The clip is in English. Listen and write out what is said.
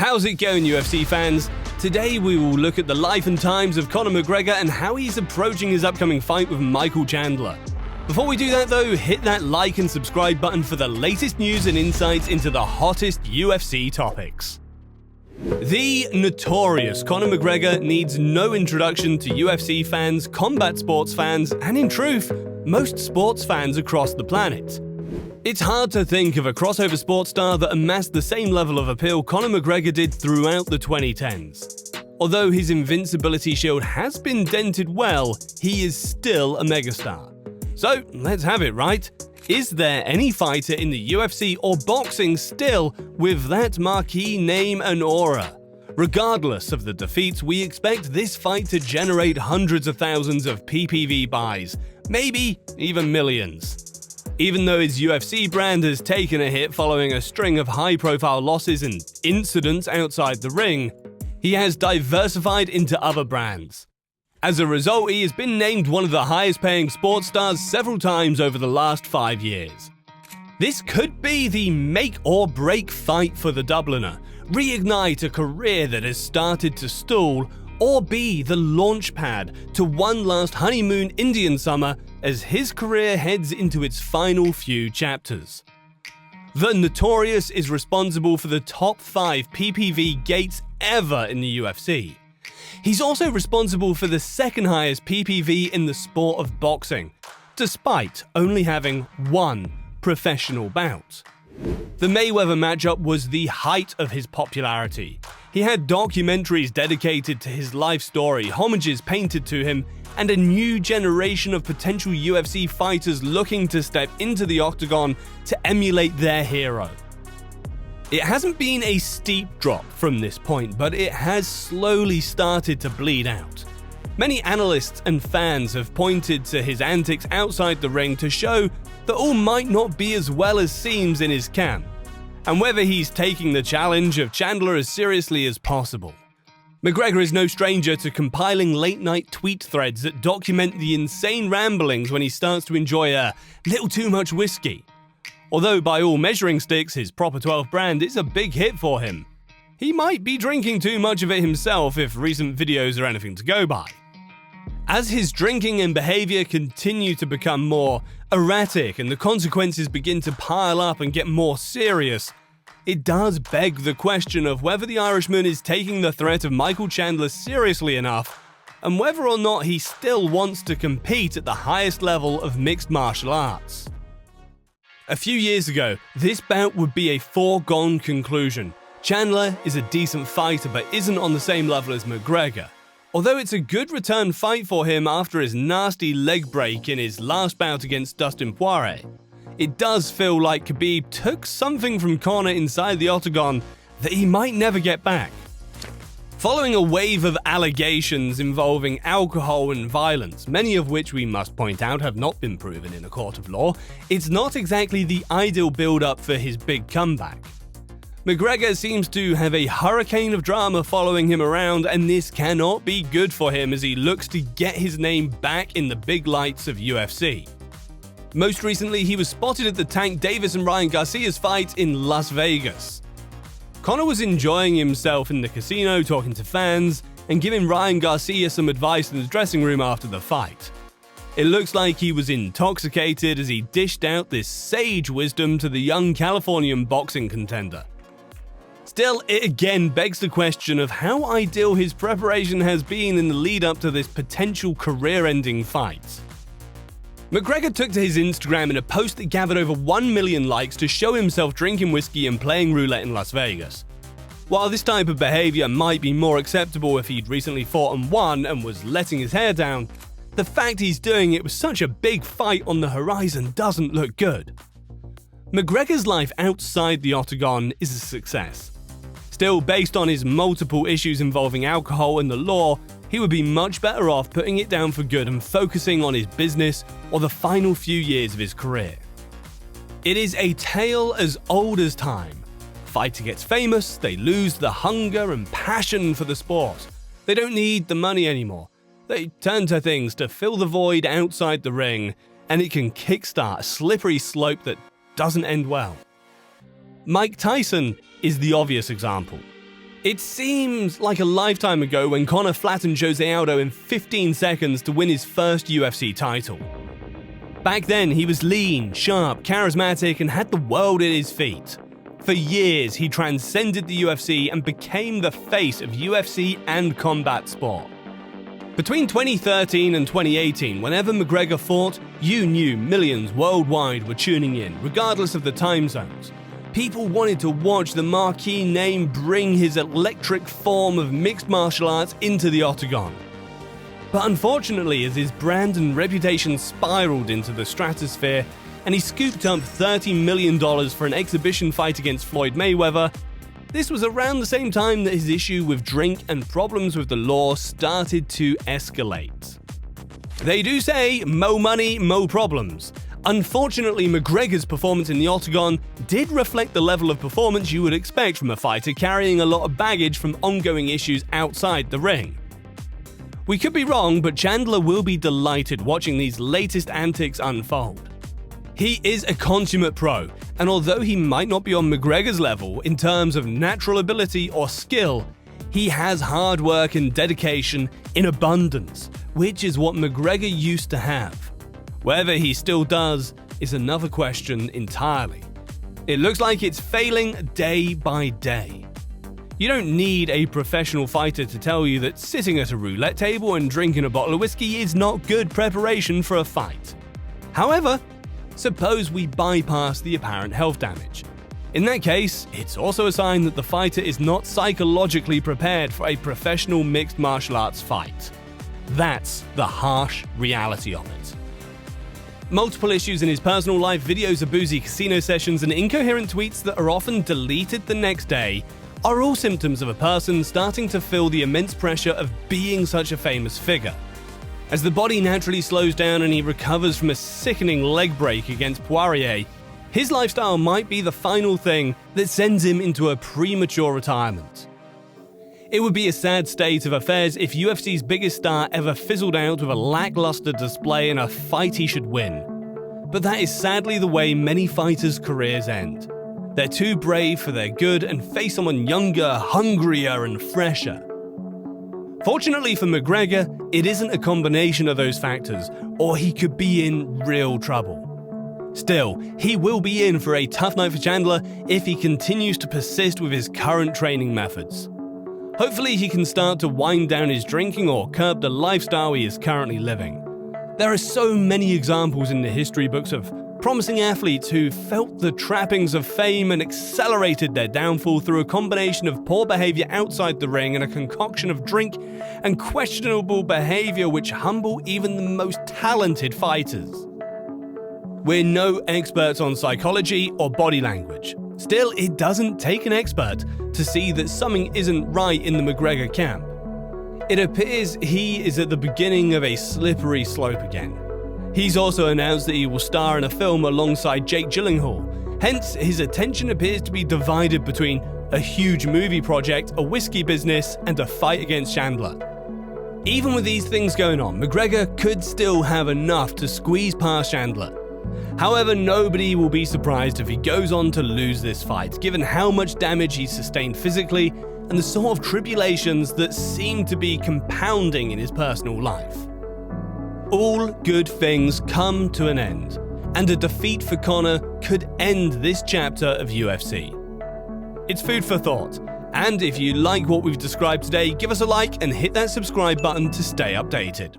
How's it going, UFC fans? Today we will look at the life and times of Conor McGregor and how he's approaching his upcoming fight with Michael Chandler. Before we do that though, hit that like and subscribe button for the latest news and insights into the hottest UFC topics. The notorious Conor McGregor needs no introduction to UFC fans, combat sports fans, and in truth, most sports fans across the planet. It's hard to think of a crossover sports star that amassed the same level of appeal Conor McGregor did throughout the 2010s. Although his invincibility shield has been dented well, he is still a megastar. So, let's have it, right? Is there any fighter in the UFC or boxing still with that marquee name and aura? Regardless of the defeats, we expect this fight to generate hundreds of thousands of PPV buys, maybe even millions. Even though his UFC brand has taken a hit following a string of high-profile losses and incidents outside the ring, he has diversified into other brands. As a result, he has been named one of the highest-paying sports stars several times over the last 5 years. This could be the make-or-break fight for the Dubliner, reignite a career that has started to stall, or be the launch pad to one last honeymoon Indian summer as his career heads into its final few chapters. The Notorious is responsible for the top 5 PPV gates ever in the UFC. He's also responsible for the second highest PPV in the sport of boxing, despite only having one professional bout. The Mayweather matchup was the height of his popularity. He had documentaries dedicated to his life story, homages painted to him, and a new generation of potential UFC fighters looking to step into the octagon to emulate their hero. It hasn't been a steep drop from this point, but it has slowly started to bleed out. Many analysts and fans have pointed to his antics outside the ring to show that all might not be as well as seems in his camp, and whether he's taking the challenge of Chandler as seriously as possible. McGregor is no stranger to compiling late-night tweet threads that document the insane ramblings when he starts to enjoy a little too much whiskey. Although by all measuring sticks, his Proper 12 brand is a big hit for him. He might be drinking too much of it himself if recent videos are anything to go by. As his drinking and behavior continue to become more erratic and the consequences begin to pile up and get more serious, it does beg the question of whether the Irishman is taking the threat of Michael Chandler seriously enough, and whether or not he still wants to compete at the highest level of mixed martial arts. A few years ago, this bout would be a foregone conclusion. Chandler is a decent fighter but isn't on the same level as McGregor. Although it's a good return fight for him after his nasty leg break in his last bout against Dustin Poirier, it does feel like Khabib took something from Conor inside the octagon that he might never get back. Following a wave of allegations involving alcohol and violence, many of which we must point out have not been proven in a court of law, it's not exactly the ideal build-up for his big comeback. McGregor seems to have a hurricane of drama following him around, and this cannot be good for him as he looks to get his name back in the big lights of UFC. Most recently, he was spotted at the Tank Davis and Ryan Garcia's fight in Las Vegas. Conor was enjoying himself in the casino, talking to fans, and giving Ryan Garcia some advice in the dressing room after the fight. It looks like he was intoxicated as he dished out this sage wisdom to the young Californian boxing contender. Still, it again begs the question of how ideal his preparation has been in the lead-up to this potential career-ending fight. McGregor took to his Instagram in a post that gathered over 1 million likes to show himself drinking whiskey and playing roulette in Las Vegas. While this type of behavior might be more acceptable if he'd recently fought and won and was letting his hair down, the fact he's doing it with such a big fight on the horizon doesn't look good. McGregor's life outside the octagon is a success. Still, based on his multiple issues involving alcohol and the law, he would be much better off putting it down for good and focusing on his business or the final few years of his career. It is a tale as old as time. Fighter gets famous, they lose the hunger and passion for the sport. They don't need the money anymore. They turn to things to fill the void outside the ring, and it can kickstart a slippery slope that doesn't end well. Mike Tyson is the obvious example. It seems like a lifetime ago when Conor flattened Jose Aldo in 15 seconds to win his first UFC title. Back then, he was lean, sharp, charismatic, and had the world at his feet. For years, he transcended the UFC and became the face of UFC and combat sport. Between 2013 and 2018, whenever McGregor fought, you knew millions worldwide were tuning in, regardless of the time zones. People wanted to watch the marquee name bring his electric form of mixed martial arts into the octagon. But unfortunately, as his brand and reputation spiraled into the stratosphere, and he scooped up $30 million for an exhibition fight against Floyd Mayweather, this was around the same time that his issue with drink and problems with the law started to escalate. They do say, mo money, mo problems. Unfortunately, McGregor's performance in the octagon did reflect the level of performance you would expect from a fighter carrying a lot of baggage from ongoing issues outside the ring. We could be wrong, but Chandler will be delighted watching these latest antics unfold. He is a consummate pro, and although he might not be on McGregor's level in terms of natural ability or skill, he has hard work and dedication in abundance, which is what McGregor used to have. Whether he still does is another question entirely. It looks like it's failing day by day. You don't need a professional fighter to tell you that sitting at a roulette table and drinking a bottle of whiskey is not good preparation for a fight. However, suppose we bypass the apparent health damage. In that case, it's also a sign that the fighter is not psychologically prepared for a professional mixed martial arts fight. That's the harsh reality of it. Multiple issues in his personal life, videos of boozy casino sessions, and incoherent tweets that are often deleted the next day are all symptoms of a person starting to feel the immense pressure of being such a famous figure. As the body naturally slows down and he recovers from a sickening leg break against Poirier, his lifestyle might be the final thing that sends him into a premature retirement. It would be a sad state of affairs if UFC's biggest star ever fizzled out with a lackluster display in a fight he should win. But that is sadly the way many fighters' careers end. They're too brave for their good and face someone younger, hungrier, and fresher. Fortunately for McGregor, it isn't a combination of those factors, or he could be in real trouble. Still, he will be in for a tough night for Chandler if he continues to persist with his current training methods. Hopefully he can start to wind down his drinking or curb the lifestyle he is currently living. There are so many examples in the history books of promising athletes who felt the trappings of fame and accelerated their downfall through a combination of poor behavior outside the ring and a concoction of drink and questionable behavior which humble even the most talented fighters. We're no experts on psychology or body language. Still, it doesn't take an expert to see that something isn't right in the McGregor camp. It appears he is at the beginning of a slippery slope again. He's also announced that he will star in a film alongside Jake Gyllenhaal, hence his attention appears to be divided between a huge movie project, a whiskey business, and a fight against Chandler. Even with these things going on, McGregor could still have enough to squeeze past Chandler. However, nobody will be surprised if he goes on to lose this fight, given how much damage he's sustained physically and the sort of tribulations that seem to be compounding in his personal life. All good things come to an end, and a defeat for Conor could end this chapter of UFC. It's food for thought, and if you like what we've described today, give us a like and hit that subscribe button to stay updated.